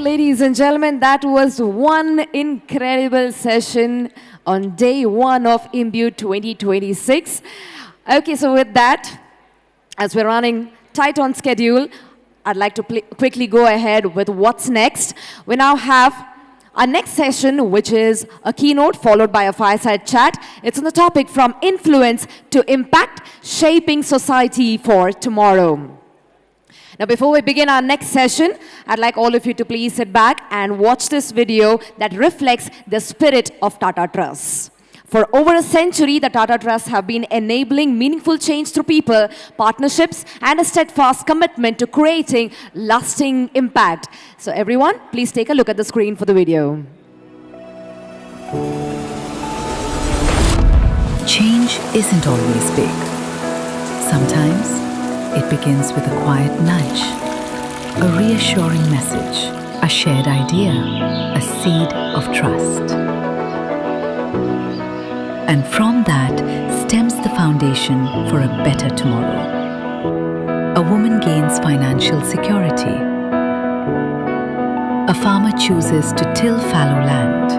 ladies and gentlemen, that was one incredible session on day one of Imbue 2026. Okay, so with that, as we're running tight on schedule, I'd like to quickly go ahead with what's next. We now have our next session, which is a keynote followed by a fireside chat. It's on the topic from influence to impact, shaping society for tomorrow. Now, before we begin our next session, I'd like all of you to please sit back and watch this video that reflects the spirit of Tata Trust. For over a century, the Tata Trust have been enabling meaningful change through people, partnerships, and a steadfast commitment to creating lasting impact. So everyone, please take a look at the screen for the video. Change isn't always big. Sometimes it begins with a quiet nudge, a reassuring message, a shared idea, a seed of trust. And from that stems the foundation for a better tomorrow. A woman gains financial security. A farmer chooses to till fallow land.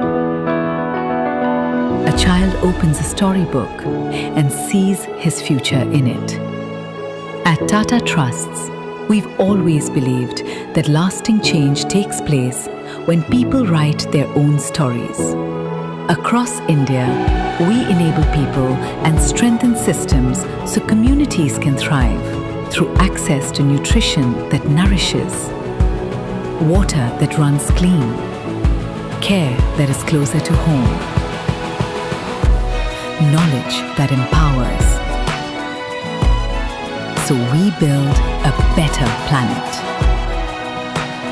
A child opens a storybook and sees his future in it. At Tata Trusts, we've always believed that lasting change takes place when people write their own stories. Across India, we enable people and strengthen systems so communities can thrive through access to nutrition that nourishes, water that runs clean, care that is closer to home, knowledge that empowers. So we build a better planet.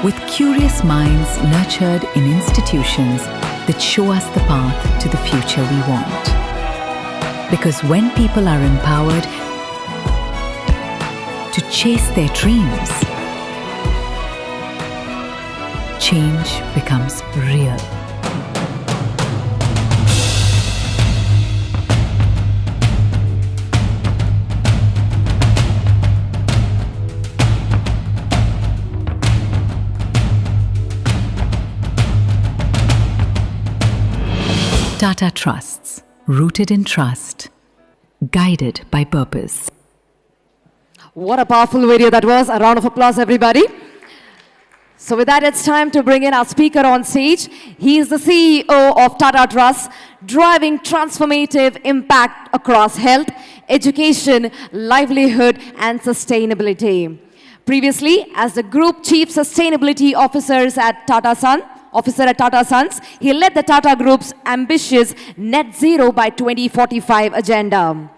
With curious minds nurtured in institutions that show us the path to the future we want. Because when people are empowered to chase their dreams, change becomes real. Tata Trusts, rooted in trust, guided by purpose. What a powerful video that was. A round of applause, everybody. So with that, it's time to bring in our speaker on stage. He is the CEO of Tata Trust, driving transformative impact across health, education, livelihood, and sustainability. Previously, as the Group Chief Sustainability Officer at Tata Sons, he led the Tata Group's ambitious net zero by 2045 agenda.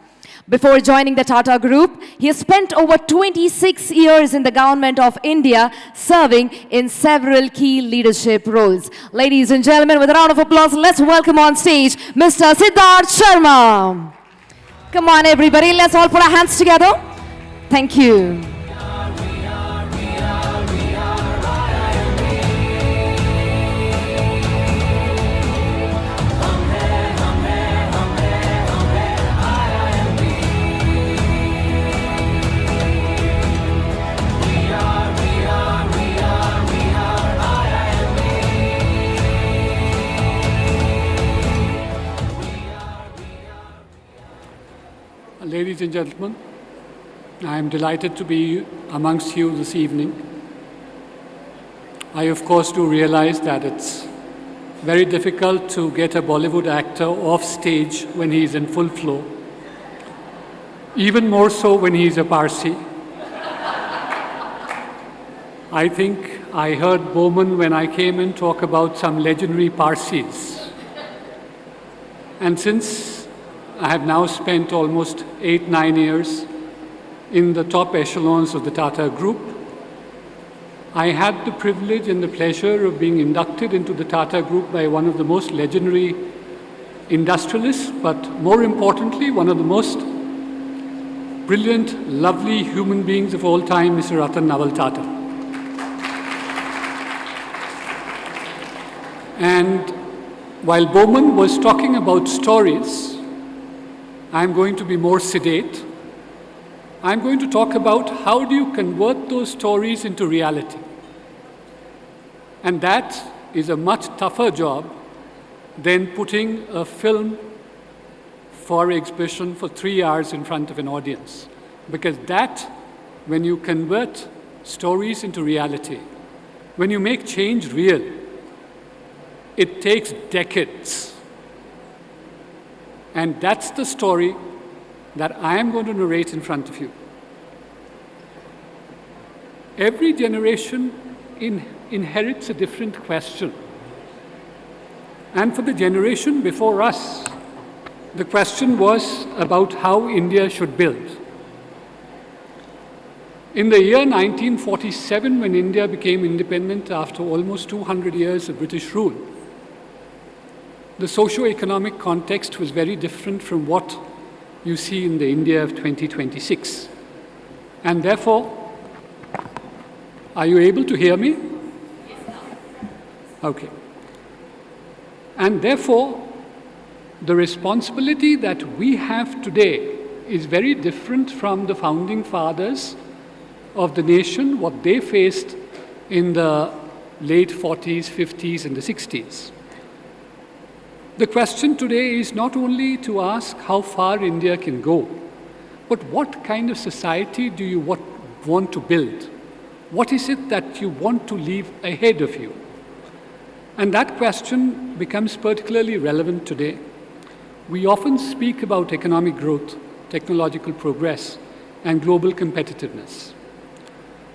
Before joining the Tata Group, he has spent over 26 years in the government of India, serving in several key leadership roles. Ladies and gentlemen, with a round of applause, let's welcome on stage Mr. Siddharth Sharma. Come on, everybody, let's all put our hands together. Thank you. Ladies and gentlemen, I am delighted to be amongst you this evening. I, of course, do realize that it's very difficult to get a Bollywood actor off stage when he's in full flow, even more so when he's a Parsi. I think I heard Bowman when I came in talk about some legendary Parsis. And since I have now spent almost 8-9 years in the top echelons of the Tata Group, I had the privilege and the pleasure of being inducted into the Tata Group by one of the most legendary industrialists, but more importantly, one of the most brilliant, lovely human beings of all time, Mr. Ratan Naval Tata. And while Bowman was talking about stories, I'm going to be more sedate. I'm going to talk about how do you convert those stories into reality. And that is a much tougher job than putting a film for exhibition for 3 hours in front of an audience. Because that, when you convert stories into reality, when you make change real, it takes decades. And that's the story that I am going to narrate in front of you. Every generation inherits a different question. And for the generation before us, the question was about how India should build. In the year 1947, when India became independent after almost 200 years of British rule, the socio-economic context was very different from what you see in the India of 2026. And therefore, are you able to hear me? Okay. And therefore, the responsibility that we have today is very different from the founding fathers of the nation, what they faced in the late 40s, 50s, and the 60s. The question today is not only to ask how far India can go, but what kind of society do you want to build? What is it that you want to leave ahead of you? And that question becomes particularly relevant today. We often speak about economic growth, technological progress, and global competitiveness.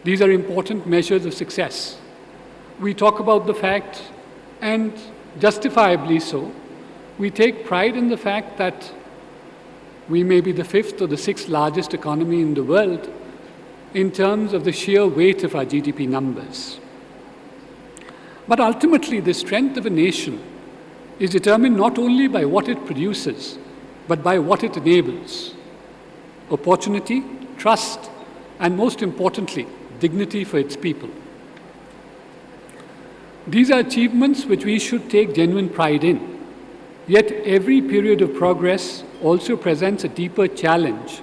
These are important measures of success. We talk about the fact, and justifiably so, we take pride in the fact that we may be the 5th or the 6th largest economy in the world in terms of the sheer weight of our GDP numbers. But ultimately, the strength of a nation is determined not only by what it produces, but by what it enables. Opportunity, trust, and most importantly, dignity for its people. These are achievements which we should take genuine pride in. Yet every period of progress also presents a deeper challenge,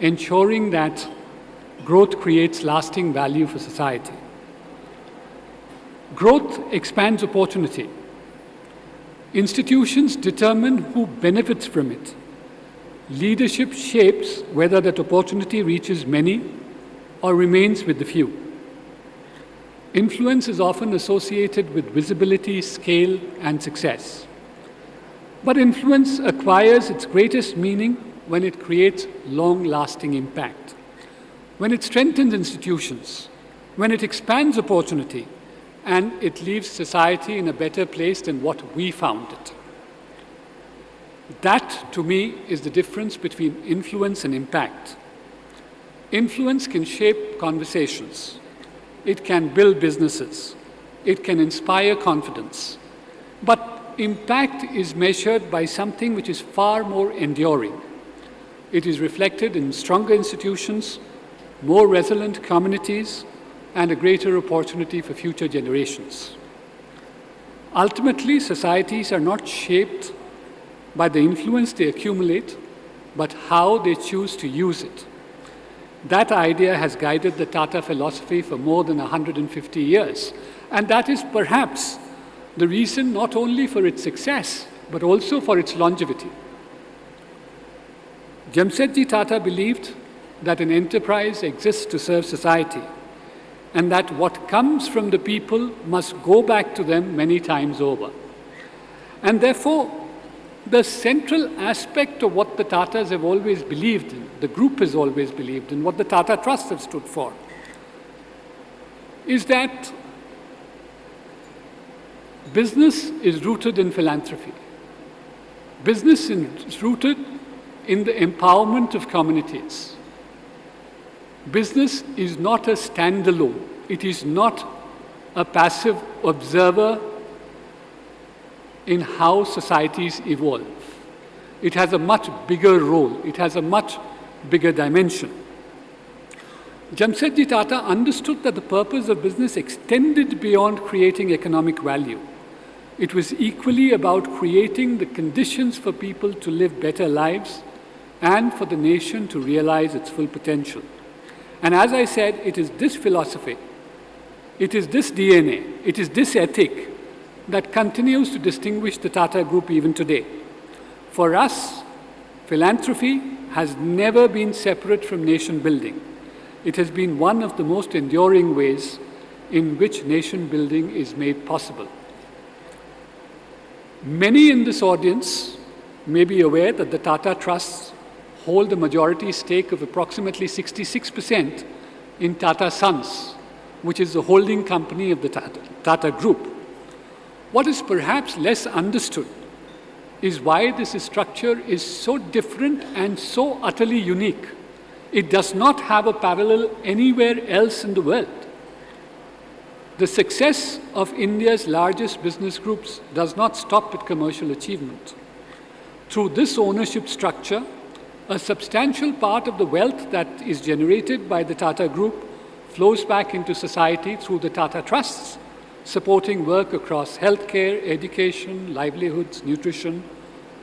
ensuring that growth creates lasting value for society. Growth expands opportunity. Institutions determine who benefits from it. Leadership shapes whether that opportunity reaches many or remains with the few. Influence is often associated with visibility, scale, and success. But influence acquires its greatest meaning when it creates long-lasting impact, when it strengthens institutions, when it expands opportunity, and it leaves society in a better place than what we found it. That, to me, is the difference between influence and impact. Influence can shape conversations. It can build businesses. It can inspire confidence. But impact is measured by something which is far more enduring. It is reflected in stronger institutions, more resilient communities, and a greater opportunity for future generations. Ultimately, societies are not shaped by the influence they accumulate, but how they choose to use it. That idea has guided the Tata philosophy for more than 150 years, and that is perhaps the reason not only for its success, but also for its longevity. Jamsetji Tata believed that an enterprise exists to serve society, and that what comes from the people must go back to them many times over. And therefore, the central aspect of what the Tatas have always believed in, the group has always believed in, what the Tata Trust have stood for, is that business is rooted in philanthropy. Business is rooted in the empowerment of communities. Business is not a standalone. It is not a passive observer in how societies evolve. It has a much bigger role. It has a much bigger dimension. Jamsetji Tata understood that the purpose of business extended beyond creating economic value. It was equally about creating the conditions for people to live better lives and for the nation to realize its full potential. And as I said, it is this philosophy It is this DNA, it is this ethic that continues to distinguish the Tata Group even today. For us, philanthropy has never been separate from nation building. It has been one of the most enduring ways in which nation building is made possible. Many in this audience may be aware that the Tata Trusts hold a majority stake of approximately 66% in Tata Sons, which is the holding company of the Tata Group. What is perhaps less understood is why this structure is so different and so utterly unique. It does not have a parallel anywhere else in the world. The success of India's largest business groups does not stop at commercial achievement. Through this ownership structure, a substantial part of the wealth that is generated by the Tata Group flows back into society through the Tata Trusts, supporting work across healthcare, education, livelihoods, nutrition,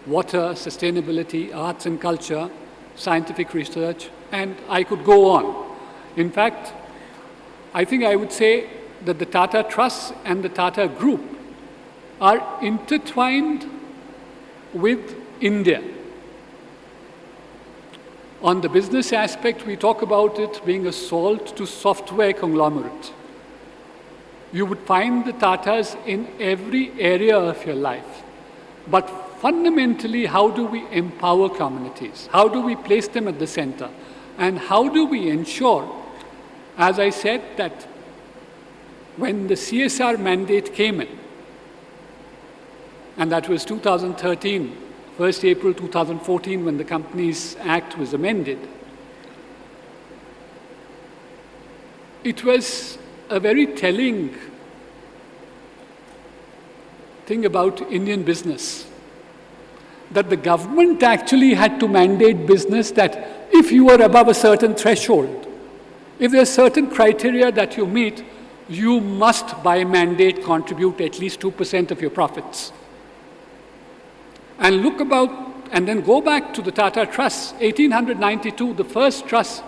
water, sustainability, arts and culture, scientific research, and I could go on. In fact, I think I would say that the Tata Trusts and the Tata Group are intertwined with India. On the business aspect, we talk about it being a salt to software conglomerate. You would find the Tatas in every area of your life. But fundamentally, how do we empower communities? How do we place them at the center? And how do we ensure, as I said, that when the CSR mandate came in, and that was 2013, 1st April 2014, when the Companies Act was amended, it was a very telling thing about Indian business, that the government actually had to mandate business that if you are above a certain threshold, if there are certain criteria that you meet, you must by mandate contribute at least 2% of your profits. And look about, and then go back to the Tata Trust. 1892, the first trust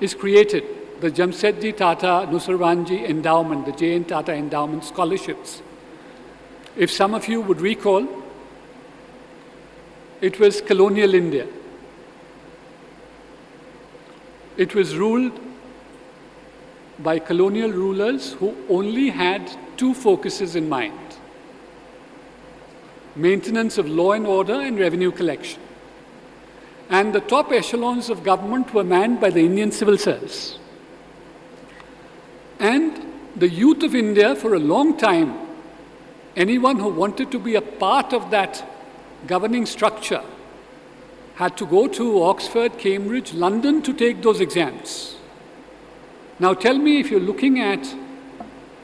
is created, the Jamsetji Tata Nusarwanji Endowment, the J.N. Tata Endowment Scholarships. If some of you would recall, it was colonial India. It was ruled by colonial rulers who only had two focuses in mind: maintenance of law and order and revenue collection. And the top echelons of government were manned by the Indian civil service. And the youth of India, for a long time, anyone who wanted to be a part of that governing structure had to go to Oxford, Cambridge, London to take those exams. Now tell me, if you're looking at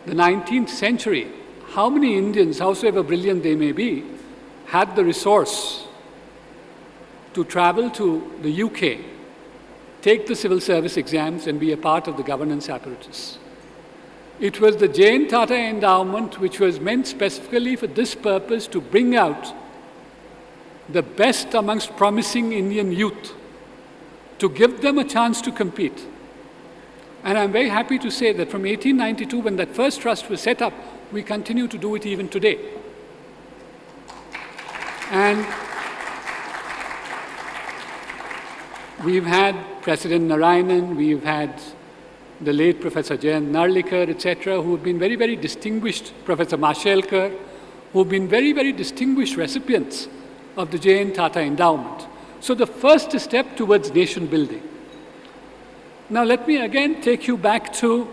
the 19th century, how many Indians, howsoever brilliant they may be, had the resource to travel to the UK, take the civil service exams, and be a part of the governance apparatus? It was the J.N. Tata Endowment, which was meant specifically for this purpose, to bring out the best amongst promising Indian youth, to give them a chance to compete. And I'm very happy to say that from 1892, when that first trust was set up, we continue to do it even today. And we've had President Narayanan, we've had the late Professor Jayant Narlikar, etc., who have been very, very distinguished, Professor Mashelkar, who have been very, very distinguished recipients of the J.N. Tata Endowment. So the first step towards nation building. Now let me again take you back to,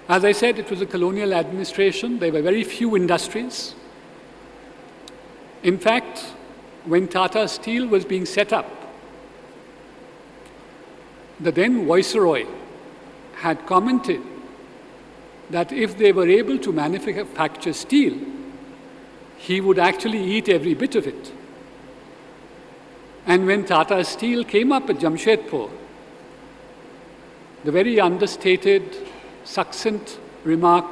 as I said, it was a colonial administration. There were very few industries. In fact, when Tata Steel was being set up, the then Viceroy had commented that if they were able to manufacture steel, he would actually eat every bit of it. And when Tata Steel came up at Jamshedpur, the very understated, succinct remark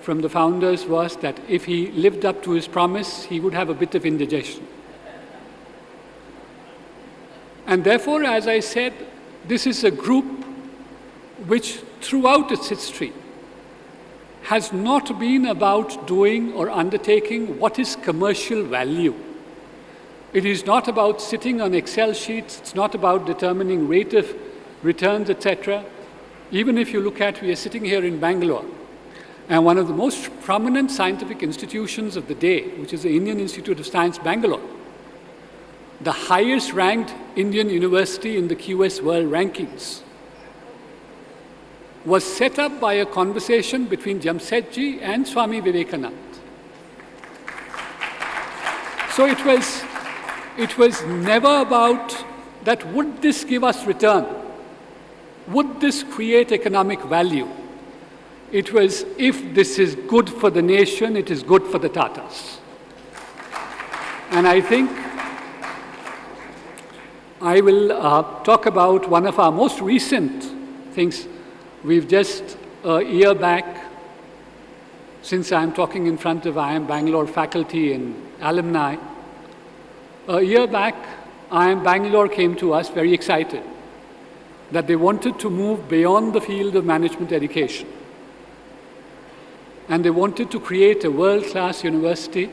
from the founders was that if he lived up to his promise, he would have a bit of indigestion. And therefore, as I said, this is a group which throughout its history, has not been about doing or undertaking what is commercial value. It is not about sitting on Excel sheets. It's not about determining rate of returns, etc. Even if you look at, we are sitting here in Bangalore, and one of the most prominent scientific institutions of the day, which is the Indian Institute of Science, Bangalore, the highest ranked Indian university in the QS World Rankings, was set up by a conversation between Jamsetji and Swami Vivekananda. So it was never about that would this give us return? Would this create economic value? It was, if this is good for the nation, it is good for the Tatas. And I think I will talk about one of our most recent things. We've just a year back, since I'm talking in front of IIM Bangalore faculty and alumni, a year back, IIM Bangalore came to us very excited that they wanted to move beyond the field of management education. And they wanted to create a world-class university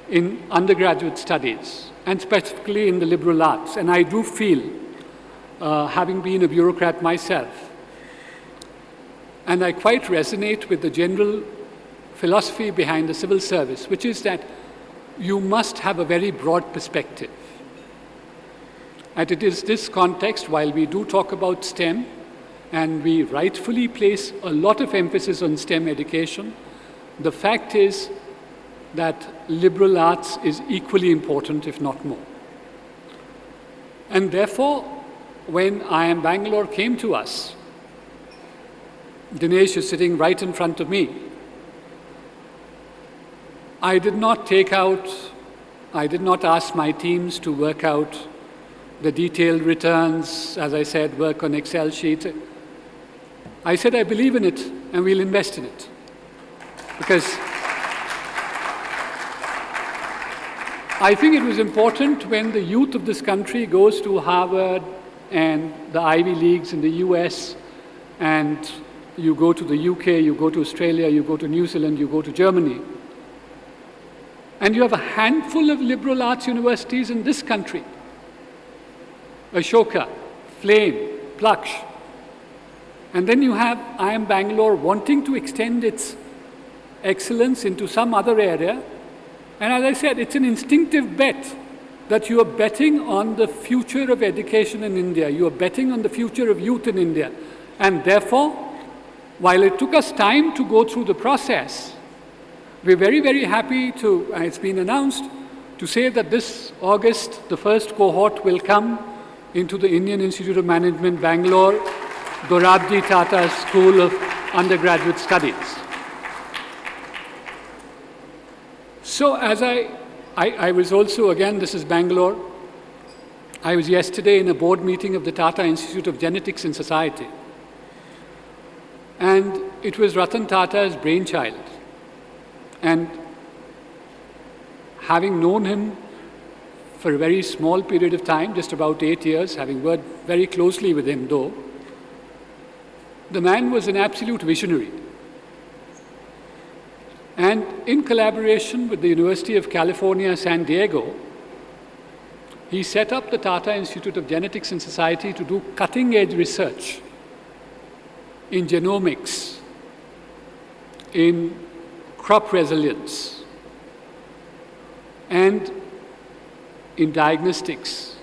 in undergraduate studies, and specifically in the liberal arts. And I do feel, having been a bureaucrat myself, and I quite resonate with the general philosophy behind the civil service, which is that you must have a very broad perspective. And it is this context, while we do talk about STEM, and we rightfully place a lot of emphasis on STEM education, the fact is that liberal arts is equally important, if not more. And therefore, when IIM Bangalore came to us, Dinesh is sitting right in front of me. I did not ask my teams to work out the detailed returns, as I said, work on Excel sheets. I said, I believe in it and we'll invest in it. Because I think it was important when the youth of this country goes to Harvard and the Ivy Leagues in the US, and you go to the UK, you go to Australia, you go to New Zealand, you go to Germany, and you have a handful of liberal arts universities in this country. Ashoka, Flame, Plaksh. And then you have IIM Bangalore wanting to extend its excellence into some other area. And as I said, it's an instinctive bet that you are betting on the future of education in India. You are betting on the future of youth in India. And therefore, while it took us time to go through the process, we're very, very happy to, it's been announced, to say that this August, the first cohort will come into the Indian Institute of Management, Bangalore, Dorabji Tata School of Undergraduate Studies. So as I was also, again, this is Bangalore, I was yesterday in a board meeting of the Tata Institute of Genetics and Society. And it was Ratan Tata's brainchild. And having known him for a very small period of time, just about 8 years, having worked very closely with him though, the man was an absolute visionary. And in collaboration with the University of California, San Diego, he set up the Tata Institute of Genetics and Society to do cutting-edge research in genomics, in crop resilience, and in diagnostics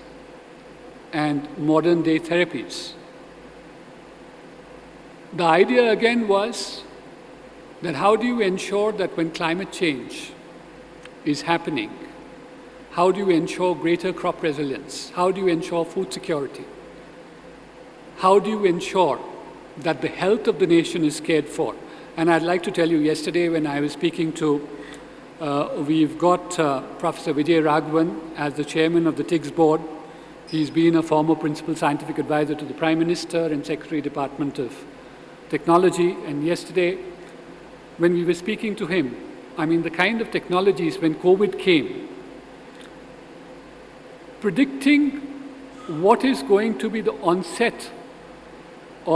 and modern-day therapies. The idea again was that how do you ensure that when climate change is happening, how do you ensure greater crop resilience? How do you ensure food security? How do you ensure that the health of the nation is cared for? And I'd like to tell you, yesterday when I was speaking to, we've got Professor Vijay Raghavan as the chairman of the TIGS board. He's been a former principal scientific advisor to the Prime Minister and Secretary Department of Technology. And yesterday, when we were speaking to him, I mean, the kind of technologies when COVID came, predicting what is going to be the onset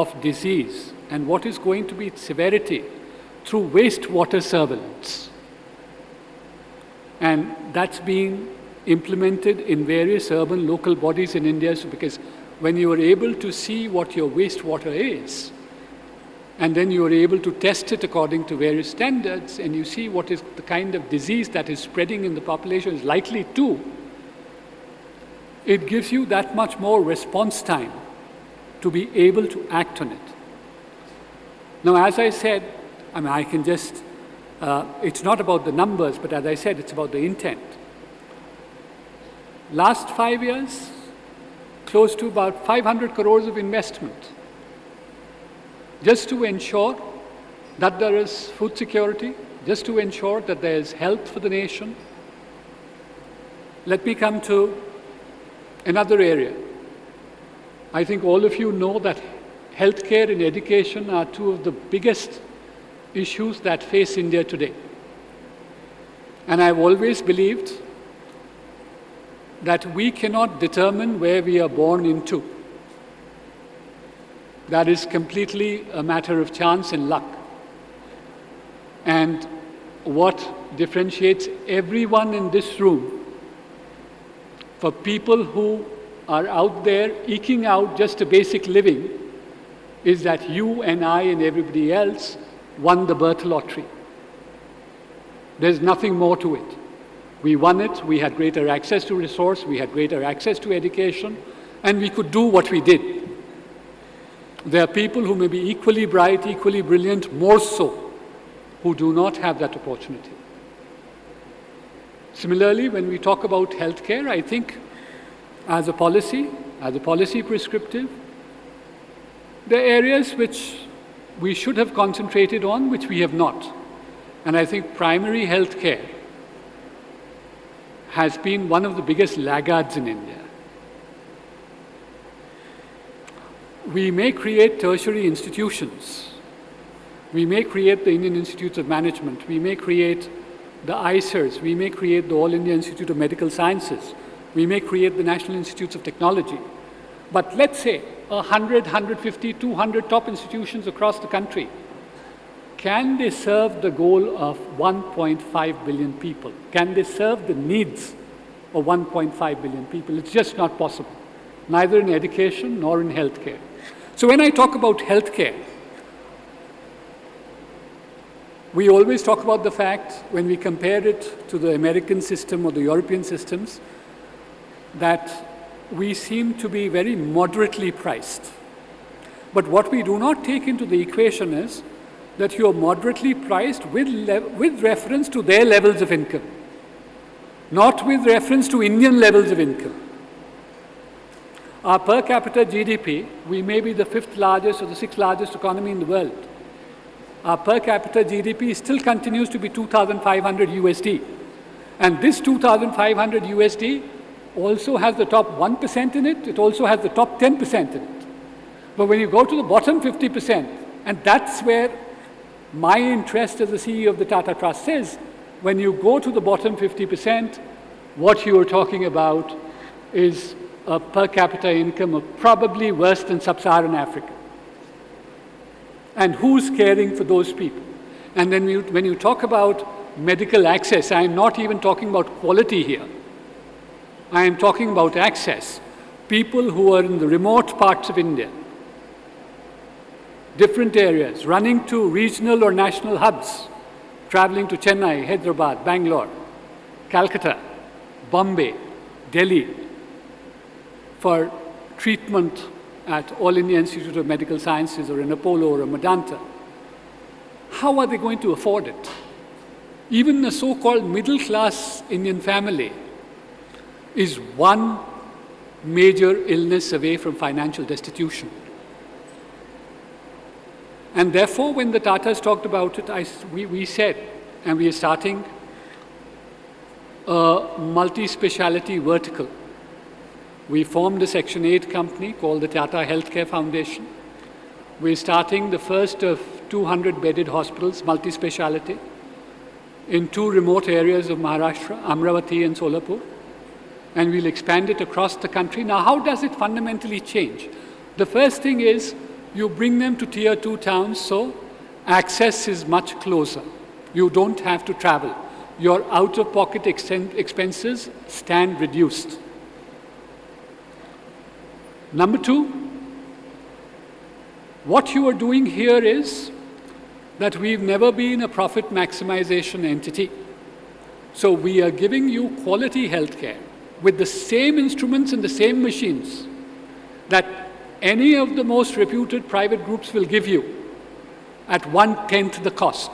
of disease and what is going to be its severity through wastewater surveillance. And that's being implemented in various urban local bodies in India, because when you are able to see what your wastewater is, and then you are able to test it according to various standards, and you see what is the kind of disease that is spreading in the population is likely to, it gives you that much more response time to be able to act on it. Now, as I said, I can just, it's not about the numbers, but as I said, it's about the intent. Last 5 years, close to about 500 crores of investment, just to ensure that there is food security, just to ensure that there is health for the nation. Let me come to another area. I think all of you know that healthcare and education are two of the biggest issues that face India today. And I've always believed that we cannot determine where we are born into. That is completely a matter of chance and luck. And what differentiates everyone in this room, for people who are out there eking out just a basic living, is that you and I and everybody else won the birth lottery. There's nothing more to it. We won it, we had greater access to resource, we had greater access to education, and we could do what we did. There are people who may be equally bright, equally brilliant, more so, who do not have that opportunity. Similarly, when we talk about healthcare, I think as a policy prescriptive, there are areas which we should have concentrated on, which we have not. And I think primary healthcare has been one of the biggest laggards in India. We may create tertiary institutions. We may create the Indian Institutes of Management. We may create the ICERs. We may create the All India Institute of Medical Sciences. We may create the National Institutes of Technology. But let's say 100, 150, 200 top institutions across the country. Can they serve the goal of 1.5 billion people? Can they serve the needs of 1.5 billion people? It's just not possible, neither in education nor in healthcare. So when I talk about healthcare, we always talk about the fact, when we compare it to the American system or the European systems, that we seem to be very moderately priced. But what we do not take into the equation is that you are moderately priced with reference to their levels of income, not with reference to Indian levels of income. Our per capita GDP, we may be the 5th largest or the 6th largest economy in the world. Our per capita GDP still continues to be 2,500 USD. And this 2,500 USD also has the top 1% in it, it also has the top 10% in it. But when you go to the bottom 50%, and that's where my interest as the CEO of the Tata Trust is, when you go to the bottom 50%, what you are talking about is a per capita income of probably worse than sub-Saharan Africa. And who's caring for those people? And then when you talk about medical access, I'm not even talking about quality here. I am talking about access. People who are in the remote parts of India, different areas, running to regional or national hubs, traveling to Chennai, Hyderabad, Bangalore, Calcutta, Bombay, Delhi, for treatment at All India Institute of Medical Sciences or in Apollo or a Medanta. How are they going to afford it? Even a so-called middle-class Indian family is one major illness away from financial destitution. And therefore, when the Tatas talked about it, we said, and we are starting a multi-speciality vertical. We formed a Section 8 company called the Tata Healthcare Foundation. We're starting the first of 200-bedded hospitals, multi-speciality, in 2 remote areas of Maharashtra, Amravati and Solapur. And we'll expand it across the country. Now, how does it fundamentally change? The first thing is, You bring them to tier 2 towns, so access is much closer. You don't have to travel. Your out-of-pocket expenses stand reduced. Number 2, what you are doing here is that we've never been a profit maximization entity. So we are giving you quality healthcare with the same instruments and the same machines that any of the most reputed private groups will give you at 1/10 the cost.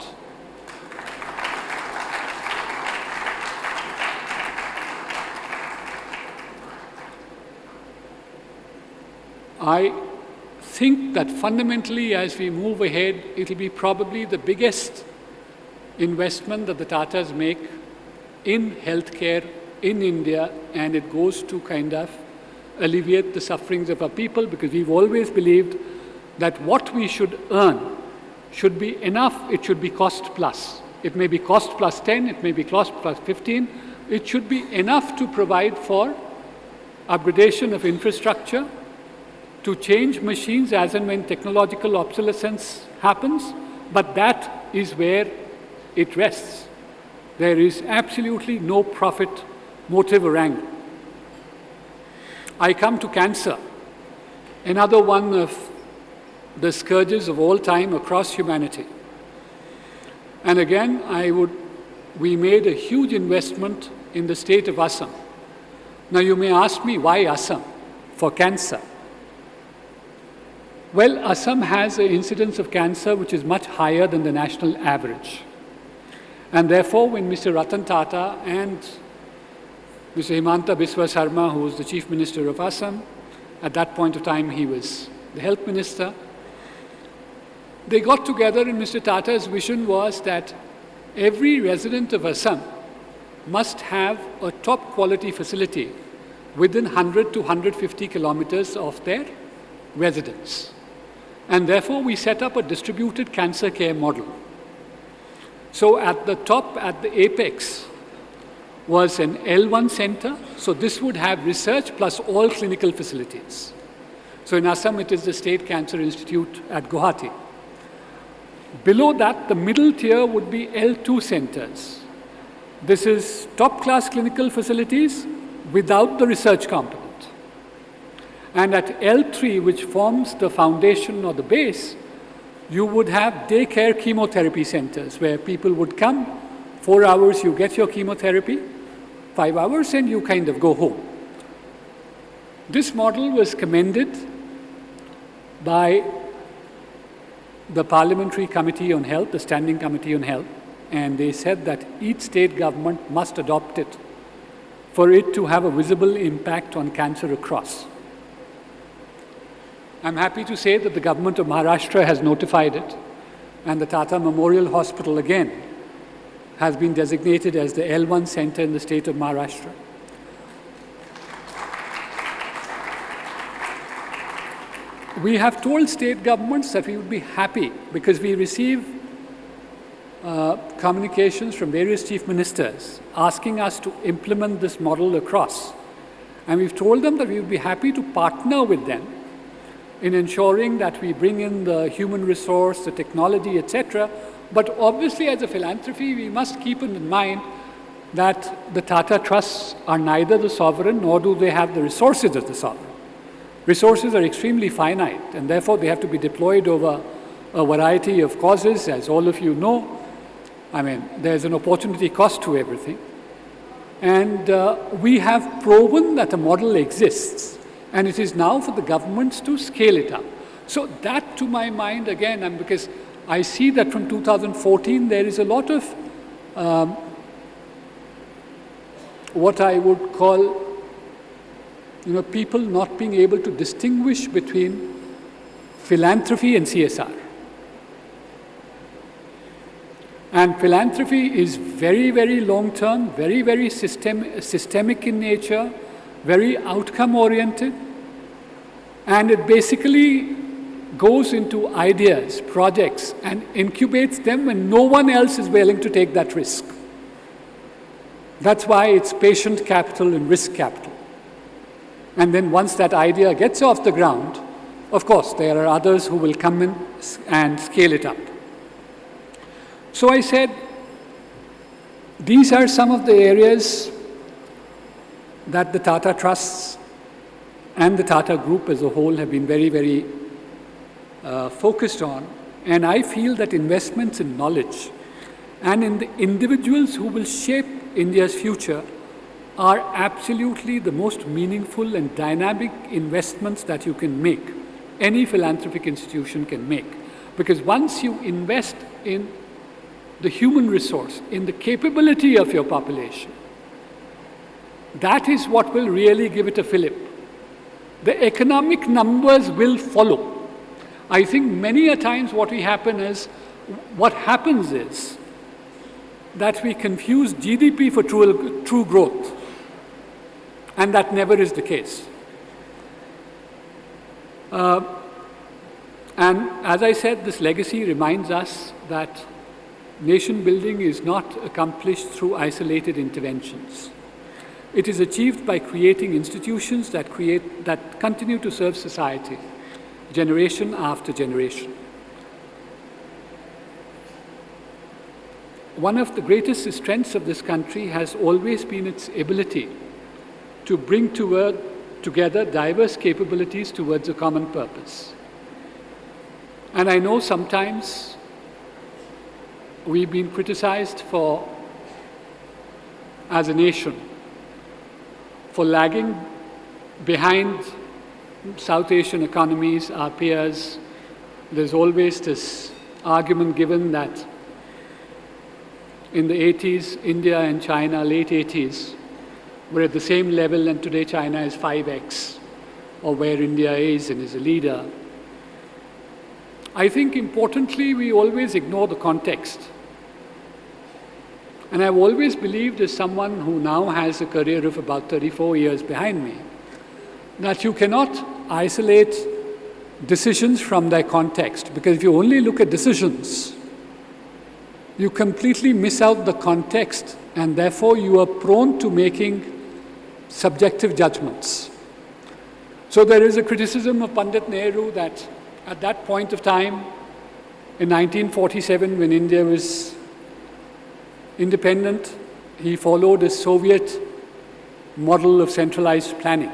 I think that fundamentally, as we move ahead, it'll be probably the biggest investment that the Tatas make in healthcare in India, and it goes to kind of alleviate the sufferings of our people, because we've always believed that what we should earn should be enough. It should be cost plus. It may be cost plus 10, it may be cost plus 15. It should be enough to provide for upgradation of infrastructure, to change machines as and when technological obsolescence happens, but that is where it rests. There is absolutely no profit motive or angle. I come to cancer, another one of the scourges of all time across humanity. And again, we made a huge investment in the state of Assam. Now you may ask me, why Assam for cancer? Well, Assam has an incidence of cancer which is much higher than the national average. And therefore, when Mr. Ratan Tata and Mr. Himanta Biswa Sharma, who was the Chief Minister of Assam, at that point of time he was the Health Minister, they got together, and Mr. Tata's vision was that every resident of Assam must have a top quality facility within 100 to 150 kilometers of their residence. And therefore, we set up a distributed cancer care model. So at the top, at the apex, was an L1 center. So this would have research plus all clinical facilities. So in Assam, it is the State Cancer Institute at Guwahati. Below that, the middle tier would be L2 centers. This is top-class clinical facilities without the research component. And at L3, which forms the foundation or the base, you would have daycare chemotherapy centers where people would come, 4 hours you get your chemotherapy, 5 hours and you kind of go home. This model was commended by the Parliamentary Committee on Health, the Standing Committee on Health, and they said that each state government must adopt it for it to have a visible impact on cancer across. I'm happy to say that the government of Maharashtra has notified it, and the Tata Memorial Hospital again has been designated as the L1 center in the state of Maharashtra. We have told state governments that we would be happy because we receive communications from various chief ministers asking us to implement this model across. And we've told them that we would be happy to partner with them in ensuring that we bring in the human resource, the technology, etc. But obviously, as a philanthropy, we must keep in mind that the Tata Trusts are neither the sovereign nor do they have the resources of the sovereign. Resources are extremely finite, and therefore they have to be deployed over a variety of causes. As all of you know, I mean, there's an opportunity cost to everything. And we have proven that a model exists. And it is now for the governments to scale it up. So that, to my mind, again, because I see that from 2014, there is a lot of what I would call, people not being able to distinguish between philanthropy and CSR. And philanthropy is very, very long-term, very, very systemic in nature, very outcome-oriented, and it basically goes into ideas, projects, and incubates them when no one else is willing to take that risk. That's why it's patient capital and risk capital. And then once that idea gets off the ground, Of course, there are others who will come in and scale it up. So I said, these are some of the areas that the Tata Trusts and the Tata Group as a whole have been very, very focused on. And I feel that investments in knowledge and in the individuals who will shape India's future are absolutely the most meaningful and dynamic investments that you can make, any philanthropic institution can make. Because once you invest in the human resource, in the capability of your population, that is what will really give it a fillip. The economic numbers will follow. I think many a times what happens is that we confuse GDP for true growth. And that never is the case. And as I said, this legacy reminds us that nation building is not accomplished through isolated interventions. It is achieved by creating institutions that continue to serve society, generation after generation. One of the greatest strengths of this country has always been its ability to bring together diverse capabilities towards a common purpose. And I know sometimes we've been criticized as a nation, for lagging behind South Asian economies, our peers. There's always this argument given that in the 80s, India and China, late 80s, were at the same level, and today China is 5x, or where India is and is a leader. I think importantly, we always ignore the context. And I've always believed, as someone who now has a career of about 34 years behind me, that you cannot isolate decisions from their context. Because if you only look at decisions, you completely miss out the context, and therefore you are prone to making subjective judgments. So there is a criticism of Pandit Nehru that at that point of time, in 1947, when India was independent, he followed a Soviet model of centralized planning.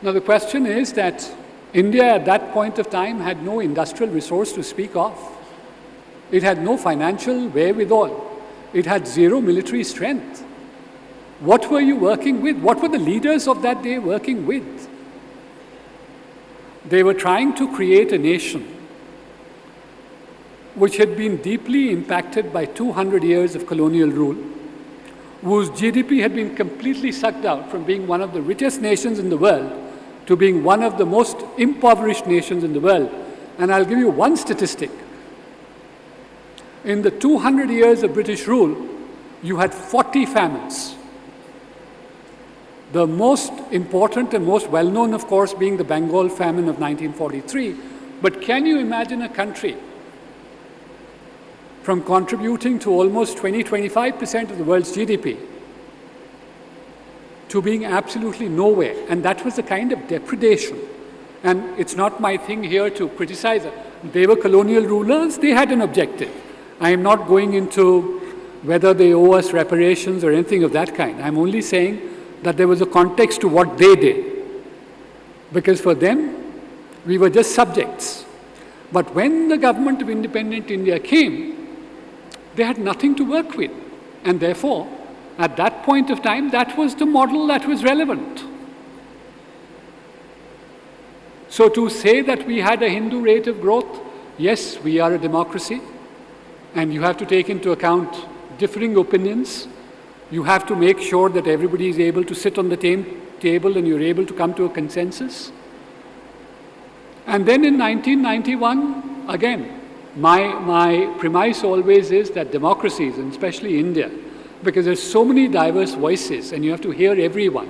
Now the question is that India at that point of time had no industrial resource to speak of. It had no financial wherewithal. It had zero military strength. What were you working with? What were the leaders of that day working with? They were trying to create a nation which had been deeply impacted by 200 years of colonial rule, whose GDP had been completely sucked out from being one of the richest nations in the world to being one of the most impoverished nations in the world. And I'll give you one statistic. In the 200 years of British rule, you had 40 famines. The most important and most well-known, of course, being the Bengal famine of 1943. But can you imagine a country from contributing to almost 20-25% of the world's GDP to being absolutely nowhere? And that was the kind of depredation. And it's not my thing here to criticize them. They were colonial rulers, they had an objective. I am not going into whether they owe us reparations or anything of that kind. I'm only saying that there was a context to what they did. Because for them, we were just subjects. But when the government of independent India came, they had nothing to work with. And therefore, at that point of time, that was the model that was relevant. So to say that we had a Hindu rate of growth, yes, we are a democracy, and you have to take into account differing opinions. You have to make sure that everybody is able to sit on the table and you're able to come to a consensus. And then in 1991, again, my premise always is that democracies, and especially India, because there's so many diverse voices and you have to hear everyone,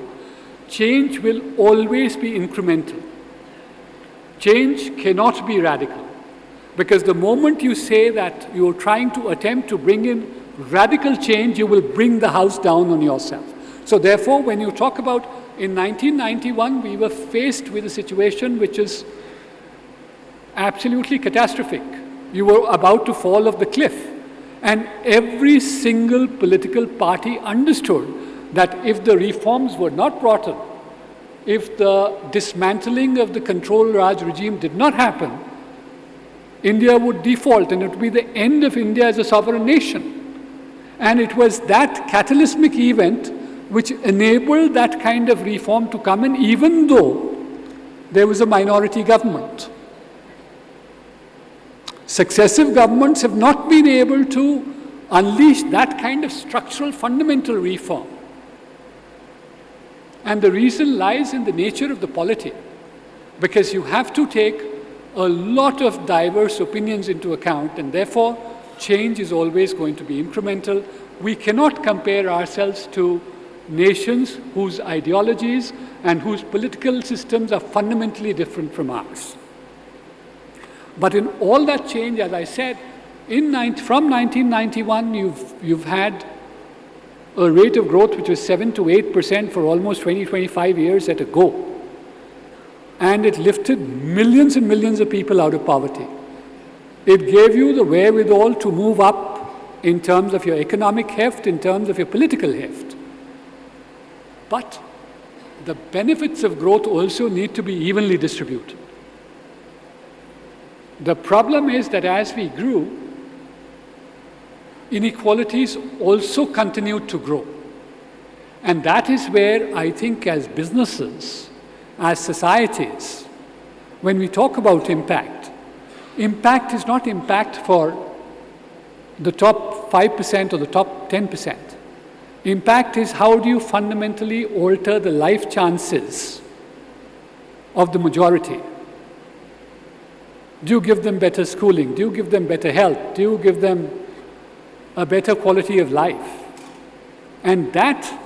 change will always be incremental. Change cannot be radical. Because the moment you say that you're trying to attempt to bring in radical change, you will bring the house down on yourself. So therefore, when you talk about in 1991, we were faced with a situation which is absolutely catastrophic. You were about to fall off the cliff. And every single political party understood that if the reforms were not brought in, if the dismantling of the control Raj regime did not happen, India would default and it would be the end of India as a sovereign nation. And it was that catalysmic event which enabled that kind of reform to come in, even though there was a minority government. Successive governments have not been able to unleash that kind of structural fundamental reform. And the reason lies in the nature of the polity, because you have to take a lot of diverse opinions into account, and therefore change is always going to be incremental. We cannot compare ourselves to nations whose ideologies and whose political systems are fundamentally different from ours. But in all that change, as I said, from 1991, you've had a rate of growth which was 7 to 8% for almost 20, 25 years at a go. And it lifted millions and millions of people out of poverty. It gave you the wherewithal to move up in terms of your economic heft, in terms of your political heft. But the benefits of growth also need to be evenly distributed. The problem is that as we grew, inequalities also continued to grow. And that is where I think as businesses, as societies, when we talk about impact, impact is not impact for the top 5% or the top 10%. Impact is how do you fundamentally alter the life chances of the majority? Do you give them better schooling? Do you give them better health? Do you give them a better quality of life? And that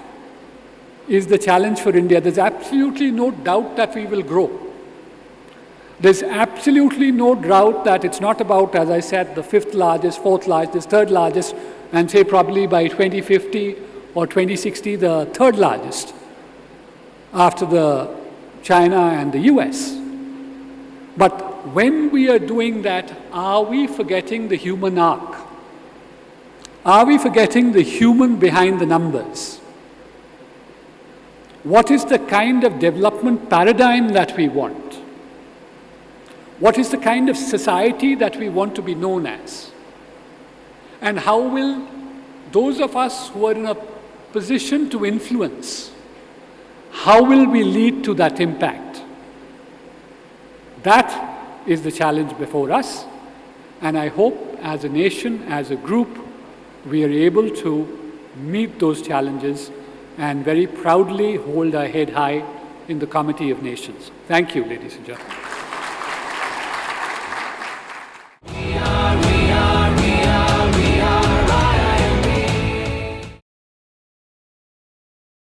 is the challenge for India. There's absolutely no doubt that we will grow. There's absolutely no doubt that it's not about, as I said, the fifth largest, fourth largest, third largest, and say probably by 2050 or 2060, the third largest after the China and the US. But when we are doing that, are we forgetting the human arc? Are we forgetting the human behind the numbers? What is the kind of development paradigm that we want? What is the kind of society that we want to be known as? And how will those of us who are in a position to influence, how will we lead to that impact? That is the challenge before us. And I hope as a nation, as a group, we are able to meet those challenges and very proudly hold our head high in the Committee of Nations. Thank you, ladies and gentlemen.